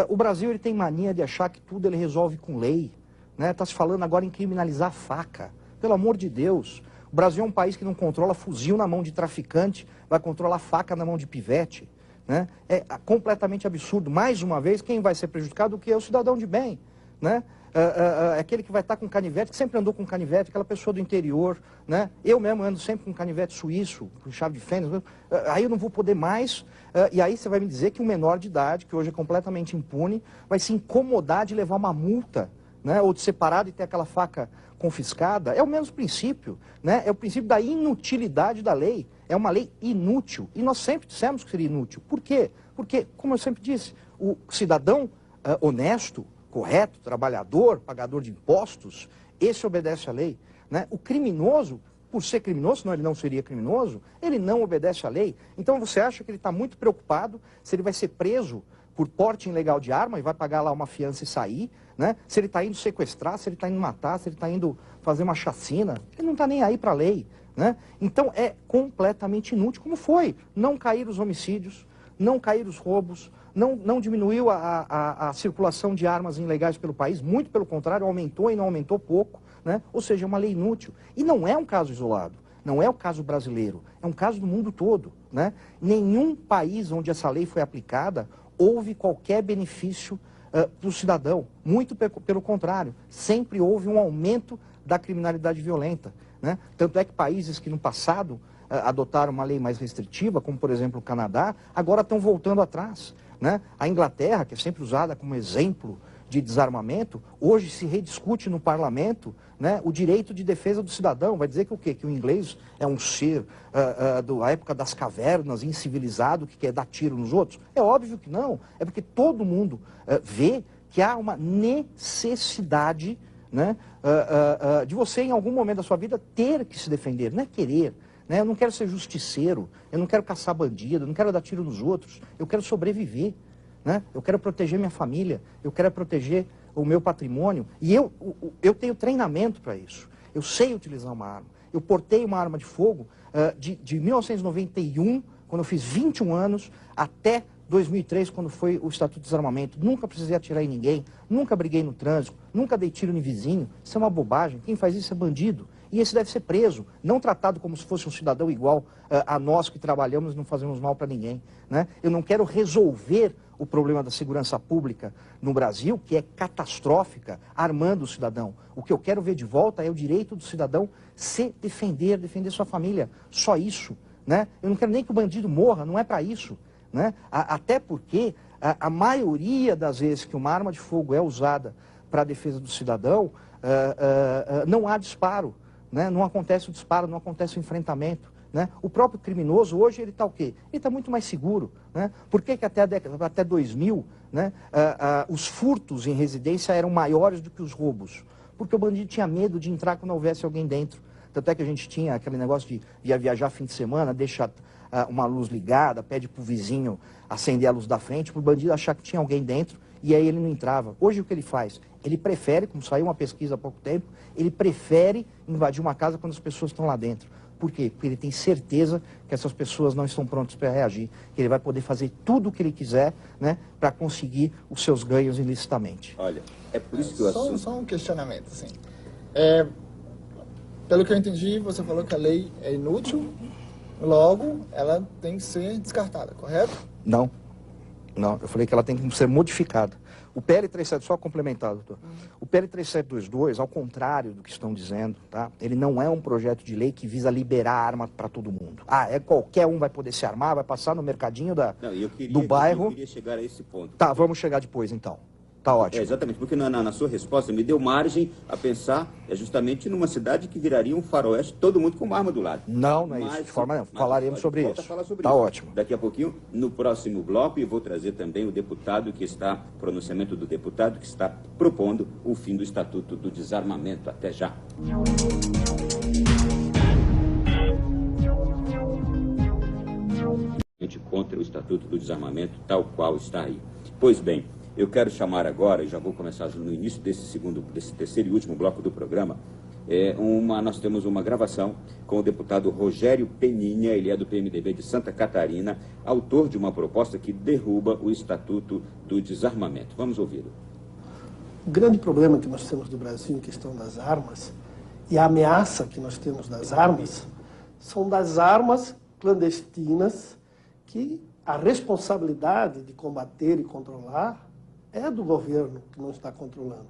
O Brasil ele tem mania de achar que tudo ele resolve com lei, né? Está se falando agora em criminalizar a faca, pelo amor de Deus. O Brasil é um país que não controla fuzil na mão de traficante, vai controlar faca na mão de pivete, né? É completamente absurdo. Mais uma vez, quem vai ser prejudicado o que é o cidadão de bem, né? Aquele que vai estar com canivete, que sempre andou com canivete, aquela pessoa do interior, né? Eu mesmo ando sempre com canivete suíço, com chave de fenda, aí eu não vou poder mais, e aí você vai me dizer que um menor de idade, que hoje é completamente impune, vai se incomodar de levar uma multa, né? Ou de ser parado e ter aquela faca confiscada. É o mesmo princípio, né? É o princípio da inutilidade da lei. É uma lei inútil, e nós sempre dissemos que seria inútil. Por quê? Porque, como eu sempre disse, o cidadão honesto, correto, trabalhador, pagador de impostos, esse obedece à lei, né? O criminoso, por ser criminoso, senão ele não seria criminoso, ele não obedece à lei. Então você acha que ele está muito preocupado se ele vai ser preso por porte ilegal de arma e vai pagar lá uma fiança e sair, né? Se ele está indo sequestrar, se ele está indo matar, se ele está indo fazer uma chacina, ele não está nem aí para a lei, né? Então é completamente inútil, como foi. Não caíram os homicídios, não caíram os roubos, não diminuiu a circulação de armas ilegais pelo país, muito pelo contrário, aumentou e não aumentou pouco, né? Ou seja, é uma lei inútil. E não é um caso isolado, não é o caso brasileiro, é um caso do mundo todo, né? Nenhum país onde essa lei foi aplicada houve qualquer benefício para o cidadão. Muito pelo contrário, sempre houve um aumento da criminalidade violenta, né? Tanto é que países que no passado adotaram uma lei mais restritiva, como por exemplo o Canadá, agora estão voltando atrás, né? A Inglaterra, que é sempre usada como exemplo de desarmamento, hoje se rediscute no parlamento, né, o direito de defesa do cidadão. Vai dizer que o quê? Que o inglês é um ser da época das cavernas, incivilizado, que quer dar tiro nos outros? É óbvio que não. É porque todo mundo vê que há uma necessidade, né, de você, em algum momento da sua vida, ter que se defender, não é querer. Né? Eu não quero ser justiceiro, eu não quero caçar bandido, eu não quero dar tiro nos outros, eu quero sobreviver. Né? Eu quero proteger minha família, eu quero proteger o meu patrimônio. E eu tenho treinamento para isso. Eu sei utilizar uma arma. Eu portei uma arma de fogo de 1991, quando eu fiz 21 anos, até 2003, quando foi o Estatuto de Desarmamento. Nunca precisei atirar em ninguém, nunca briguei no trânsito, nunca dei tiro em vizinho. Isso é uma bobagem. Quem faz isso é bandido. E esse deve ser preso, não tratado como se fosse um cidadão igual a nós que trabalhamos e não fazemos mal para ninguém. Né? Eu não quero resolver o problema da segurança pública no Brasil, que é catastrófica, armando o cidadão. O que eu quero ver de volta é o direito do cidadão se defender, defender sua família. Só isso. Né? Eu não quero nem que o bandido morra, não é para isso. Né? Até porque a maioria das vezes que uma arma de fogo é usada para a defesa do cidadão, não há disparo. Né? Não acontece o disparo, não acontece o enfrentamento. Né? O próprio criminoso hoje ele está o quê? Ele está muito mais seguro. Né? Por que até 2000, né, os furtos em residência eram maiores do que os roubos? Porque o bandido tinha medo de entrar quando houvesse alguém dentro. Tanto é que a gente tinha aquele negócio de viajar fim de semana, deixa uma luz ligada, pede para o vizinho acender a luz da frente, para o bandido achar que tinha alguém dentro e aí ele não entrava. Hoje o que ele faz? Ele prefere, como saiu uma pesquisa há pouco tempo, ele prefere invadir uma casa quando as pessoas estão lá dentro. Por quê? Porque ele tem certeza que essas pessoas não estão prontas para reagir, que ele vai poder fazer tudo o que ele quiser, né, para conseguir os seus ganhos ilicitamente. Olha, é por isso que eu assunto... Só um questionamento, assim. Pelo que eu entendi, você falou que a lei é inútil, logo ela tem que ser descartada, correto? Não. Não, eu falei que ela tem que ser modificada. O PL 37, só complementar, doutor. O PL 3722, ao contrário do que estão dizendo, tá? Ele não é um projeto de lei que visa liberar arma para todo mundo. Qualquer um vai poder se armar, vai passar no mercadinho do bairro. Eu queria chegar a esse ponto. Tá, vamos chegar depois então. Tá ótimo. Exatamente, porque na sua resposta me deu margem a pensar justamente numa cidade que viraria um faroeste, todo mundo com uma arma do lado. Não é isso, de forma nenhuma. Falaremos sobre isso. Tá ótimo. Daqui a pouquinho, no próximo bloco, e vou trazer também o deputado que está, pronunciamento do deputado que está propondo o fim do Estatuto do Desarmamento. Até já. Contra o Estatuto do Desarmamento, tal qual está aí. Pois bem, eu quero chamar agora, e já vou começar no início desse terceiro e último bloco do programa, nós temos uma gravação com o deputado Rogério Peninha, ele é do PMDB de Santa Catarina, autor de uma proposta que derruba o Estatuto do Desarmamento. Vamos ouvi-lo. O grande problema que nós temos no Brasil em questão das armas e a ameaça que nós temos das armas são das armas clandestinas que a responsabilidade de combater e controlar é do governo que não está controlando.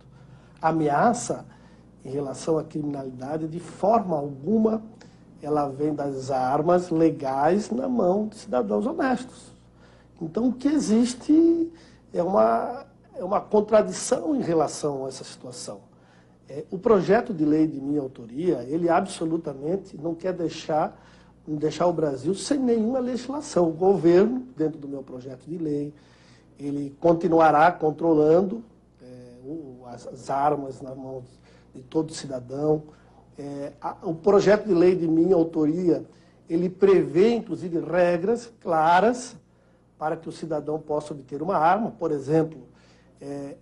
A ameaça em relação à criminalidade, de forma alguma, ela vem das armas legais na mão de cidadãos honestos. Então, o que existe é uma contradição em relação a essa situação. O projeto de lei de minha autoria, ele absolutamente não quer deixar o Brasil sem nenhuma legislação. O governo, dentro do meu projeto de lei, ele continuará controlando as armas na mão de todo cidadão. O projeto de lei de minha autoria, ele prevê, inclusive, regras claras para que o cidadão possa obter uma arma. Por exemplo,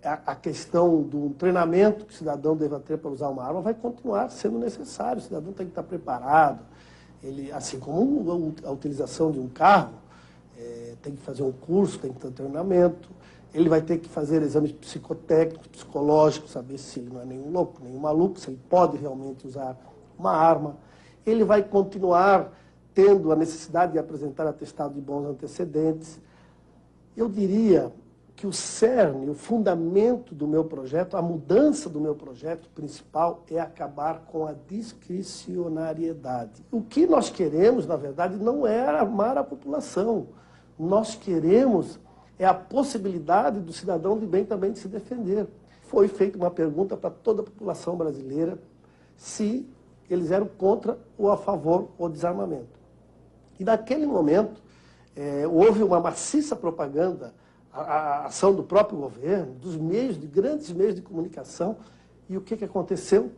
a questão do treinamento que o cidadão deva ter para usar uma arma vai continuar sendo necessário. O cidadão tem que estar preparado. Ele, assim como a utilização de um carro, tem que fazer um curso, tem que ter um treinamento, ele vai ter que fazer exames psicotécnicos, psicológicos, saber se ele não é nenhum louco, nenhum maluco, se ele pode realmente usar uma arma. Ele vai continuar tendo a necessidade de apresentar atestado de bons antecedentes. Eu diria que o cerne, o fundamento do meu projeto, a mudança do meu projeto principal é acabar com a discricionariedade. O que nós queremos, na verdade, não é armar a população. Nós queremos é a possibilidade do cidadão de bem também de se defender. Foi feita uma pergunta para toda a população brasileira se eles eram contra ou a favor do desarmamento. E naquele momento, houve uma maciça propaganda, a ação do próprio governo, dos meios, de grandes meios de comunicação. E o que aconteceu?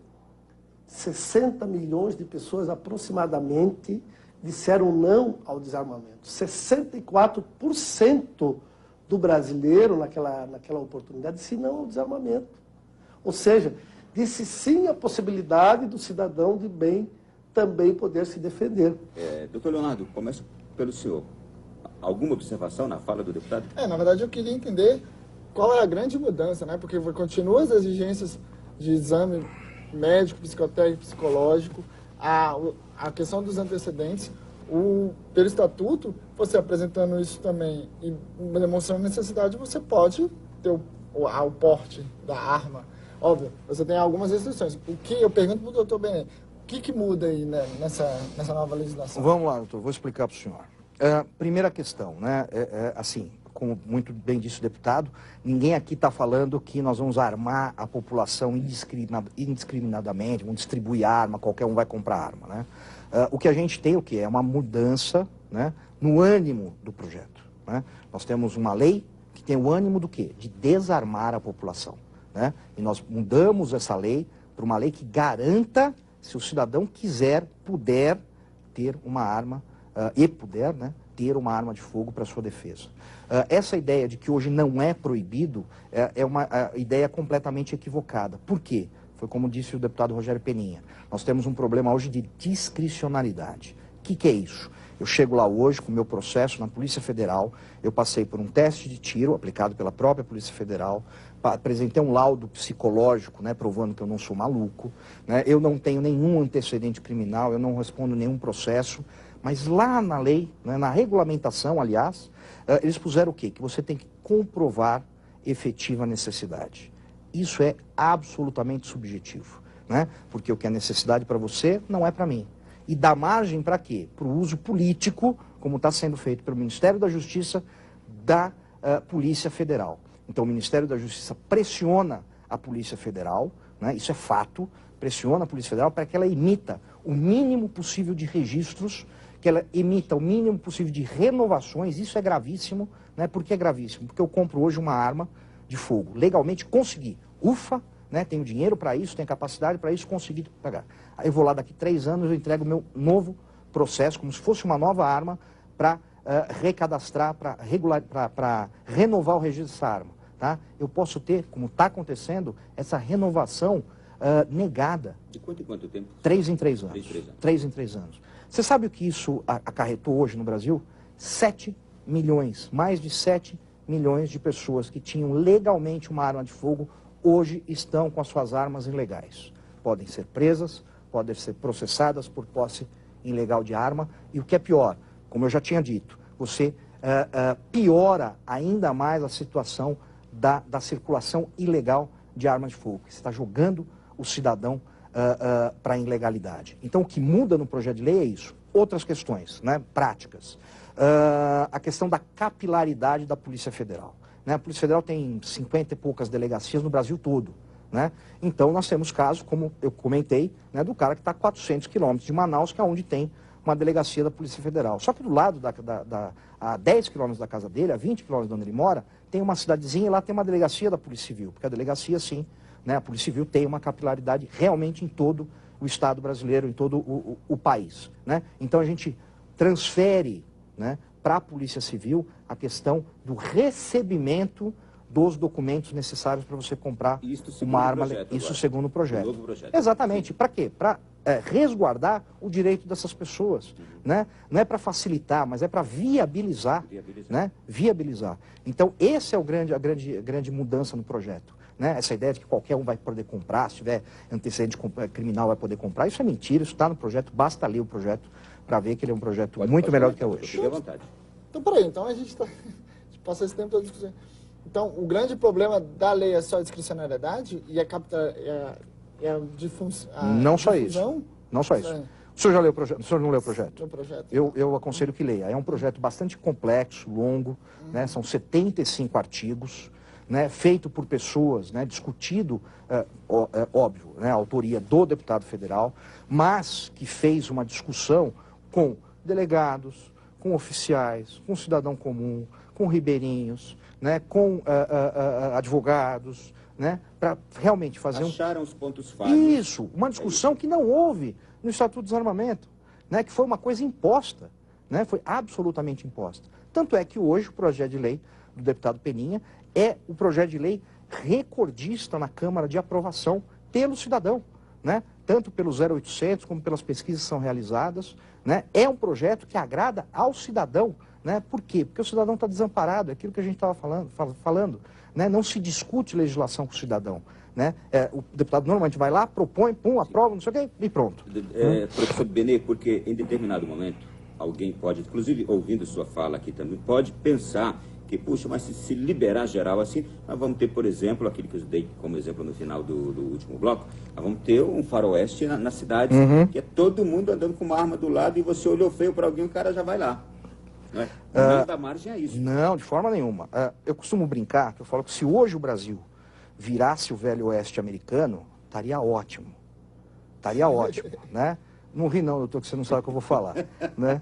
60 milhões de pessoas aproximadamente disseram não ao desarmamento. 64% do brasileiro naquela oportunidade disse não ao desarmamento. Ou seja, disse sim à possibilidade do cidadão de bem também poder se defender. Doutor Leonardo, começo pelo senhor. Alguma observação na fala do deputado? Na verdade, eu queria entender qual é a grande mudança, né? Porque continua as exigências de exame médico, psicotécnico, psicológico, a questão dos antecedentes, pelo estatuto, você apresentando isso também e demonstrando necessidade, você pode ter o porte da arma. Óbvio, você tem algumas restrições. O que eu pergunto para o doutor Bené, o que muda aí, né, nessa nova legislação? Vamos lá, doutor, vou explicar para o senhor. Primeira questão, né? Assim, como muito bem disse o deputado, ninguém aqui está falando que nós vamos armar a população indiscriminadamente, vamos distribuir arma, qualquer um vai comprar arma, né? O que a gente tem é uma mudança, né, no ânimo do projeto, né? Nós temos uma lei que tem o ânimo do quê? De desarmar a população, né? E nós mudamos essa lei para uma lei que garanta, se o cidadão puder ter uma arma, né, ter uma arma de fogo para sua defesa. Essa ideia de que hoje não é proibido é uma ideia completamente equivocada. Por quê? Foi como disse o deputado Rogério Peninha. Nós temos um problema hoje de discricionalidade. O que é isso? Eu chego lá hoje com o meu processo na Polícia Federal, eu passei por um teste de tiro aplicado pela própria Polícia Federal, apresentei um laudo psicológico, né, provando que eu não sou maluco, né, eu não tenho nenhum antecedente criminal, eu não respondo nenhum processo. Mas lá na lei, né, na regulamentação, aliás, eles puseram o quê? Que você tem que comprovar efetiva necessidade. Isso é absolutamente subjetivo, né? Porque o que é necessidade para você não é para mim. E dá margem para quê? Para o uso político, como está sendo feito pelo Ministério da Justiça, da Polícia Federal. Então o Ministério da Justiça pressiona a Polícia Federal, né, isso é fato, pressiona a Polícia Federal para que ela emita o mínimo possível de registros, que ela emita o mínimo possível de renovações. Isso é gravíssimo, né? Por que é gravíssimo? Porque eu compro hoje uma arma de fogo, legalmente consegui, ufa, né? Tenho dinheiro para isso, tenho capacidade para isso, consegui pagar. Aí eu vou lá daqui 3 anos, eu entrego o meu novo processo, como se fosse uma nova arma, para recadastrar, para renovar o registro dessa arma. Tá? Eu posso ter, como está acontecendo, essa renovação negada. De quanto em quanto tempo? 3 em 3 anos. 3 em 3 anos. Você sabe o que isso acarretou hoje no Brasil? 7 milhões, mais de 7 milhões de pessoas que tinham legalmente uma arma de fogo, hoje estão com as suas armas ilegais. Podem ser presas, podem ser processadas por posse ilegal de arma. E o que é pior, como eu já tinha dito, você piora ainda mais a situação da circulação ilegal de armas de fogo. Você está jogando o cidadão para a ilegalidade. Então, o que muda no projeto de lei é isso. Outras questões, né, práticas. A questão da capilaridade da Polícia Federal. Né? A Polícia Federal tem 50 e poucas delegacias no Brasil todo. Né? Então, nós temos casos, como eu comentei, né, do cara que está a 400 quilômetros de Manaus, que é onde tem uma delegacia da Polícia Federal. Só que do lado, a 10 quilômetros da casa dele, a 20 quilômetros de onde ele mora, tem uma cidadezinha e lá tem uma delegacia da Polícia Civil. Porque a delegacia, sim, né, a Polícia Civil tem uma capilaridade realmente em todo o Estado brasileiro, em todo o país. Né? Então a gente transfere, né, para a Polícia Civil a questão do recebimento dos documentos necessários para você comprar uma arma. Isso segundo o projeto. Exatamente. Para quê? Para resguardar o direito dessas pessoas. Né? Não é para facilitar, mas é para viabilizar. Né? Viabilizar. Então, essa é a grande mudança no projeto. Né? Essa ideia de que qualquer um vai poder comprar, se tiver antecedente criminal vai poder comprar, isso é mentira, isso está no projeto, basta ler o projeto para ver que ele é um projeto muito melhor do que é hoje. Fique à vontade. Então, peraí, então a gente passou esse tempo todo discutindo. Então, o grande problema da lei é só a discricionariedade e a difusão. Não só isso. Não só isso. O senhor já leu o projeto? O senhor não leu o projeto? O projeto. Eu aconselho que leia. É um projeto bastante complexo, longo, né? São 75 artigos, né? Feito por pessoas, né? Discutido, óbvio, né? A autoria do deputado federal, mas que fez uma discussão com delegados, com oficiais, com cidadão comum, com ribeirinhos, né? Com advogados, né? Para realmente fazer Acharam os pontos falhos. Isso, uma discussão que não houve no Estatuto do Desarmamento, né? Que foi uma coisa imposta, né? Foi absolutamente imposta. Tanto é que hoje o projeto de lei do deputado Peninha é o projeto de lei recordista na Câmara de aprovação pelo cidadão, né? Tanto pelo 0800 como pelas pesquisas que são realizadas, né? É um projeto que agrada ao cidadão, né? Por quê? Porque o cidadão está desamparado, é aquilo que a gente estava falando, né? Não se discute legislação com o cidadão, né? O deputado normalmente vai lá, propõe, pum, aprova, não sei o quê, e pronto. Professor Benê, porque em determinado momento alguém pode, inclusive ouvindo sua fala aqui também, pode pensar que, puxa, mas se liberar geral assim, nós vamos ter, por exemplo, aquele que eu dei como exemplo no final do último bloco, nós vamos ter um faroeste na cidade, que é todo mundo andando com uma arma do lado e você olhou feio para alguém, o cara já vai lá. Não é? Não dá margem a isso. Não, de forma nenhuma. Eu costumo brincar, que eu falo que se hoje o Brasil virasse o velho oeste americano, estaria ótimo. Estaria ótimo, né? Não ri não, doutor, que você não sabe o que eu vou falar, né?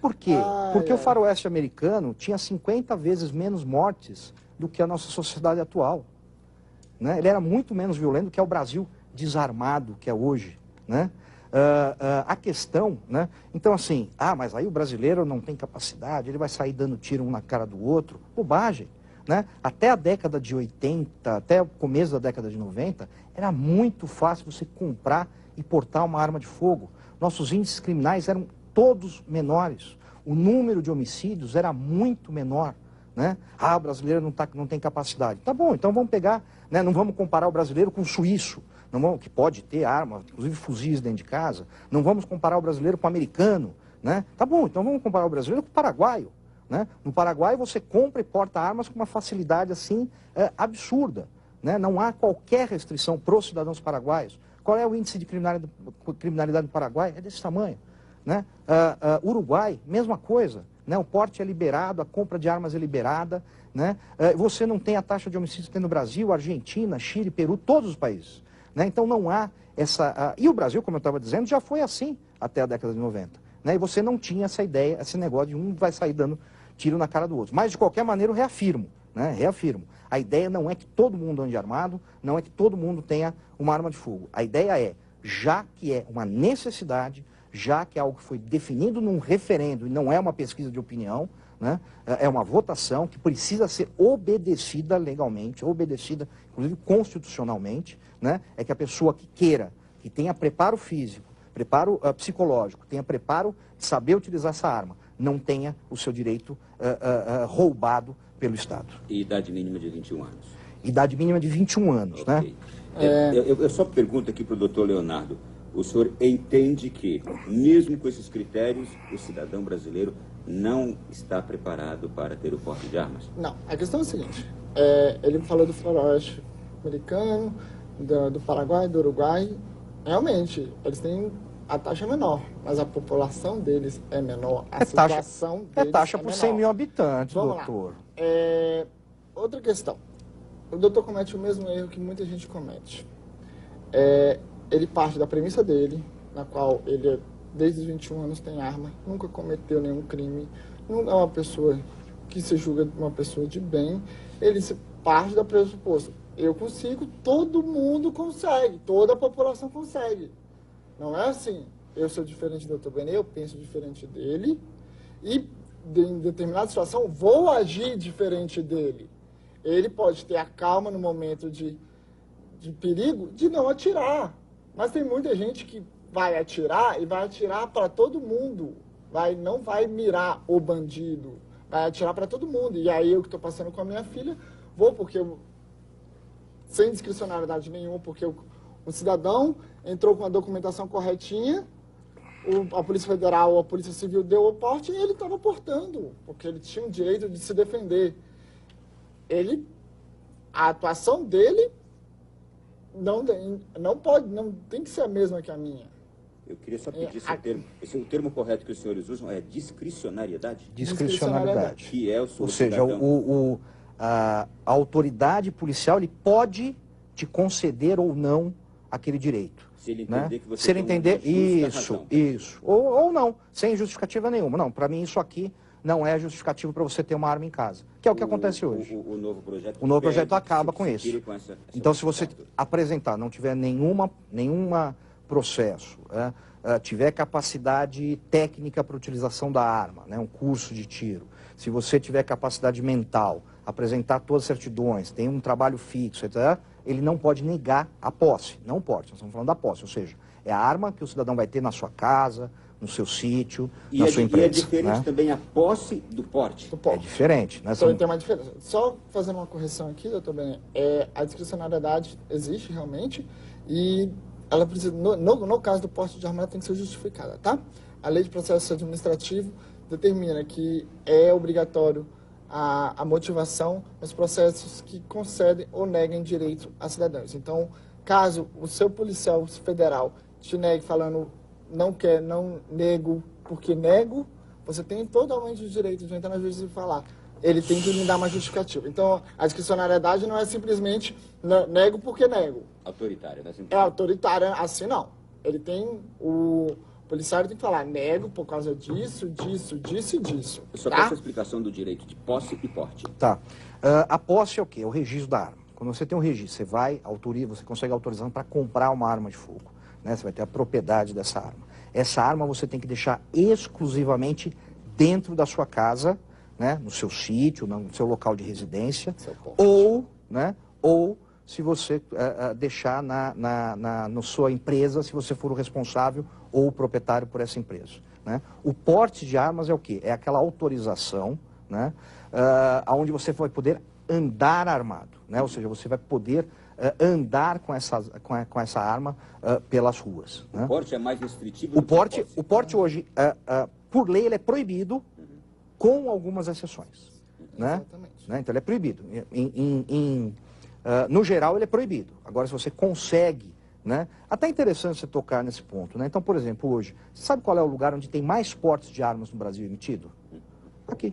Por quê? Porque o faroeste americano tinha 50 vezes menos mortes do que a nossa sociedade atual, né? Ele era muito menos violento do que é o Brasil desarmado que é hoje, né? A questão, né? Então assim, mas aí o brasileiro não tem capacidade, ele vai sair dando tiro um na cara do outro. Bobagem, né? Até a década de 80, até o começo da década de 90, era muito fácil você comprar e portar uma arma de fogo. Nossos índices criminais eram todos menores. O número de homicídios era muito menor, né? O brasileiro não tem capacidade. Tá bom, então vamos pegar, né? Não vamos comparar o brasileiro com o suíço, que pode ter arma, inclusive fuzis dentro de casa. Não vamos comparar o brasileiro com o americano, né? Tá bom, então vamos comparar o brasileiro com o paraguaio, né? No Paraguai você compra e porta armas com uma facilidade assim absurda, né? Não há qualquer restrição para os cidadãos paraguaios. Qual é o índice de criminalidade no Paraguai? É desse tamanho, né? Uruguai, mesma coisa, né? O porte é liberado, a compra de armas é liberada, né? Você não tem a taxa de homicídios que tem no Brasil, Argentina, Chile, Peru, todos os países, né? Então não há essa... E o Brasil, como eu estava dizendo, já foi assim até a década de 90, né? E você não tinha essa ideia, esse negócio de um vai sair dando tiro na cara do outro. Mas, de qualquer maneira, eu reafirmo, né? Reafirmo. A ideia não é que todo mundo ande armado, não é que todo mundo tenha uma arma de fogo. A ideia é, já que é uma necessidade, já que é algo que foi definido num referendo e não é uma pesquisa de opinião, né? É uma votação que precisa ser obedecida legalmente, obedecida, inclusive constitucionalmente, né? É que a pessoa que queira, que tenha preparo físico, preparo psicológico, tenha preparo de saber utilizar essa arma, não tenha o seu direito roubado pelo Estado. E idade mínima de 21 anos? Idade mínima de 21 anos, okay, né? Eu só pergunto aqui para o doutor Leonardo, o senhor entende que, mesmo com esses critérios, o cidadão brasileiro não está preparado para ter o porte de armas? Não, a questão é a seguinte, ele falou do faroeste americano, do Paraguai, do Uruguai, realmente, eles têm a taxa menor, mas a população deles é menor, a situação deles taxa por menor. 100 mil habitantes, Vamos doutor. Lá. Outra questão, o doutor comete o mesmo erro que muita gente comete. Ele parte da premissa dele, na qual ele, desde os 21 anos, tem arma, nunca cometeu nenhum crime, não é uma pessoa que se julga uma pessoa de bem, ele parte da pressuposto, eu consigo, todo mundo consegue, toda a população consegue. Não é assim, eu sou diferente do Dr. Benê, eu penso diferente dele e em determinada situação vou agir diferente dele. Ele pode ter a calma no momento de perigo de não atirar, mas tem muita gente que vai atirar e vai atirar para todo mundo, não vai mirar o bandido, vai atirar para todo mundo. E aí eu que estou passando com a minha filha, sem discricionariedade nenhuma, porque o cidadão entrou com a documentação corretinha, a Polícia Federal ou a Polícia Civil deu o porte, ele estava portando, porque ele tinha o direito de se defender. A atuação dele não tem que ser a mesma que a minha. Eu queria só pedir o termo correto que os senhores usam é discricionariedade? Discricionariedade. Que é o Ou seja, a autoridade policial ele pode te conceder ou não aquele direito. Se ele entender, né? que você Se ele tem entender, uma justa razão. isso. Ou não, sem justificativa nenhuma. Não, para mim isso aqui não é justificativo para você ter uma arma em casa. Que é o que acontece hoje. O novo projeto, acaba com isso. Então, se você apresentar, não tiver nenhuma processo, tiver capacidade técnica para utilização da arma, né, um curso de tiro, se você tiver capacidade mental, apresentar todas as certidões, tem um trabalho fixo, etc., ele não pode negar a posse. Não pode, nós estamos falando da posse, ou seja, é a arma que o cidadão vai ter na sua casa, no seu sítio, na sua empresa. E é diferente, né, também a posse do porte. É diferente. Né? Então tem uma diferença. Só fazendo uma correção aqui, doutor Bené, a discricionariedade existe realmente e ela precisa, no caso do porte de arma, ela tem que ser justificada, tá? A Lei de Processo Administrativo determina que é obrigatório a motivação nos processos que concedem ou negam direito a cidadãos. Então, caso o seu policial federal te negue falando não nego porque nego, você tem totalmente o direito de entrar na justiça e falar. Ele tem que me dar uma justificativa. Então, a discricionariedade não é simplesmente nego porque nego. Autoritária, né? É autoritária, assim não. Ele tem o policial tem que falar, nego por causa disso, disso, disso e disso. Eu só tá? peço a explicação do direito de posse e porte. Tá. A posse é o quê? É o registro da arma. Quando você tem um registro, você consegue autorização para comprar uma arma de fogo. Né? Você vai ter a propriedade dessa arma. Essa arma você tem que deixar exclusivamente dentro da sua casa, né? No seu sítio, no seu local de residência, ou se você deixar na sua empresa, se você for o responsável ou o proprietário por essa empresa. Né? O porte de armas é o quê? É aquela autorização, né? Onde você vai poder andar armado, né? Ou seja, você vai poder andar com essa arma pelas ruas. O né? porte é mais restritivo? O porte hoje, por lei, ele é proibido com algumas exceções. Né? Exatamente. Então, ele é proibido. No geral, ele é proibido. Agora, se você consegue... Né? Até interessante você tocar nesse ponto. Né? Então, por exemplo, hoje, você sabe qual é o lugar onde tem mais portes de armas no Brasil emitido? Aqui,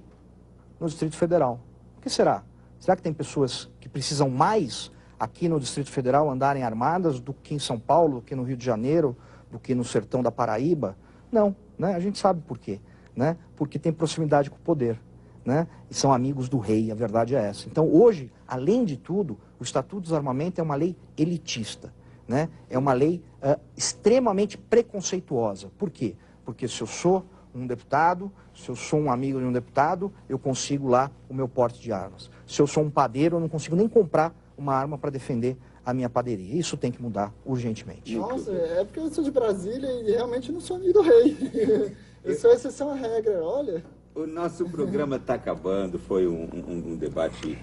no Distrito Federal. Por que será? Será que tem pessoas que precisam mais aqui no Distrito Federal andarem armadas do que em São Paulo, do que no Rio de Janeiro, do que no sertão da Paraíba? Não, né? A gente sabe por quê. Né? Porque tem proximidade com o poder. Né? E são amigos do rei, a verdade é essa. Então, hoje, além de tudo, o Estatuto do Desarmamento é uma lei elitista. Né? É uma lei extremamente preconceituosa. Por quê? Porque se eu sou um deputado, se eu sou um amigo de um deputado, eu consigo lá o meu porte de armas. Se eu sou um padeiro, eu não consigo nem comprar uma arma para defender a minha padaria. Isso tem que mudar urgentemente. Nossa, é porque eu sou de Brasília e realmente não sou amigo do rei. Eu sou exceção à regra, olha... O nosso programa está acabando, foi um debate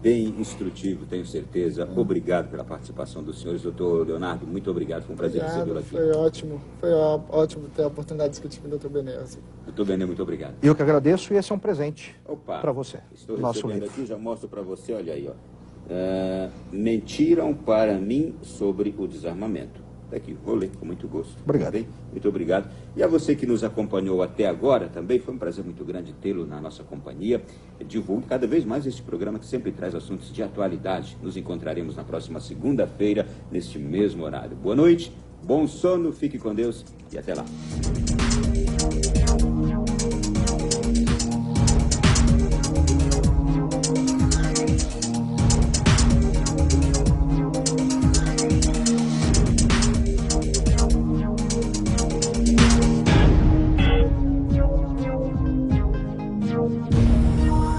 bem instrutivo, tenho certeza. Obrigado pela participação dos senhores. Doutor Leonardo, muito obrigado, foi um prazer recebê-lo aqui. Foi ótimo ter a oportunidade de discutir com o doutor Bené. Doutor Bené, muito obrigado. Eu que agradeço e esse é um presente para você. Estou nosso recebendo livro. aqui, já mostro para você, olha aí. Mentiram para mim sobre o desarmamento. Está aqui, vou ler com muito gosto. Obrigado. Bem? Muito obrigado. E a você que nos acompanhou até agora também, foi um prazer muito grande tê-lo na nossa companhia. Divulgue cada vez mais este programa que sempre traz assuntos de atualidade. Nos encontraremos na próxima segunda-feira, neste mesmo horário. Boa noite, bom sono, fique com Deus e até lá.